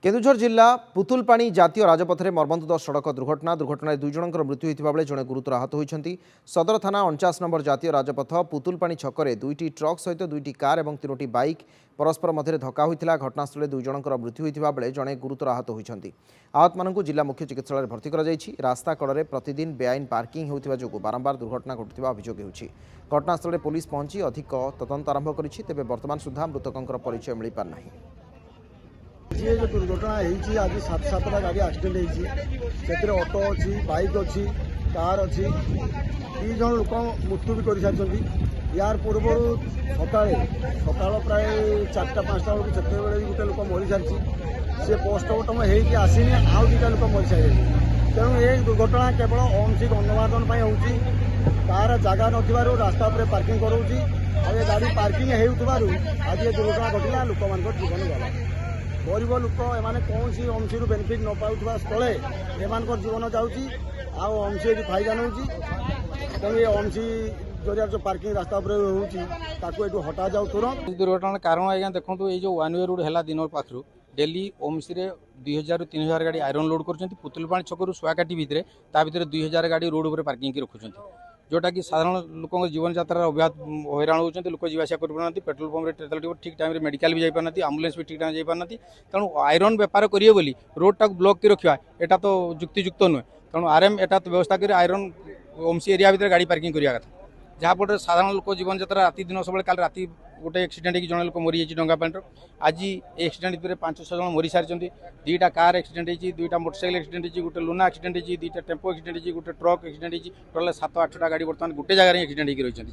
केन्दुझर जिला पुतुलपाणी जातीय राजपथ में मर्मन्तुद सड़क दुर्घटना दुई जनकर मृत्यु होता बेले जड़े गुरुतर आहत होती। सदर थाना 49 नंबर जातीय राजपथ पुतुलपाणी छकरे दुईटी ट्रक सहित दुईटी कार और 3टी बाइक परस्पर मध्य धक्का होता। घटनास्थल दुई जनकर मृत्यु होता बेले जड़े गुरुतर आहत होती। आहत मानक जिला मुख्य चिकित्सालय भर्ती कर रास्ता कड़े प्रतिदिन बेआईन पार्किंग होता जो बारंबार दुर्घटना घटुवा अभियोग होती। घटनास्थल पुलिस पहुंची अधिक तदंत आरंभ करिछि। तेबे वर्तमान सुधा मृतकों परिचय मिल पार नहीं। ये जो दुर्घटना है आज 7-7टा गाड़ी एक्सीडेंट होती ऑटो अच्छी बाइक अच्छी कार अच्छी 2 जन लोक मृत्यु भी कर सारी। यार पूर्व सका प्राय 4-5टा बेलू से गोटे लोक मरी सारी सी पोस्टमार्टम होसीनी आउ 2टा लोक मरी सारे। तेणु ये दुर्घटना केवल ओमसी गणमार्दन होती कार जगह नथिबारु रास्ता पर पार्किंग कराऊँगी और ये गाड़ी पार्किंग होती आज ये दुर्घटना घटला लोक मान जीवन गला। गरीब लोक एमाने कौन सी ओमसी बेनिफिट न पाउथबा स्थले एमान जीवन जाऊँगी आमसी फायदा नौ। तेणु ये ओमसी जरिया जो पार्किंग रास्ता पर होती हटा जाऊ तुरंत। दुर्घटना कारण आज्ञा देखो ये जो 1 वे रोड है दिन पाखु डेली ओमसी 2000-3000 गाड़ी आयरन लोड कर पुतुलपाणी छकरू सुआकाटी भितर ता भर 2000 गाड़ी रोड पर पार्किंग रखुच्च जोटा कि साधारण लोक जीवन यात्रा अव्याहत हैरान होती। लोक जीवासा कर पेट्रोल पंप ठीक टाइम मेडिकल भी जापार आम्बुलेंस भी ठीक टाइम जापार। तेणु आयरन बेपार करिए बोली रोड टाक ब्लॉक की रखा एटा तो युक्तियुक्त नुहे। तेणु आरएम एटा तो व्यवस्था कर आयरन ओमसी एरिया भितर गाड़ी पार्किंग करिया कथा जहाँफल साधारण लोक जीवन यात्रा राति दिन सब काल राति गोटे एक्सीडेंट हो जन लोक मरी जाइए डंगापाणी आज एक्सीडेंट भितर 5-6 जन मरी सारी। 2टा कार एक्सीडेंट होती 2टा मोटरसाइकिल एक्सीडेंट होती गोटे लुना एक्सीडेंट होती 2टा टेम्पो एक्सीडेंट होती गोटे ट्रक एक्सीडेंट होती टोटाल 7-8टा गाड़ी बर्तमान गोटे जगह एक्सीडेंट होती रही।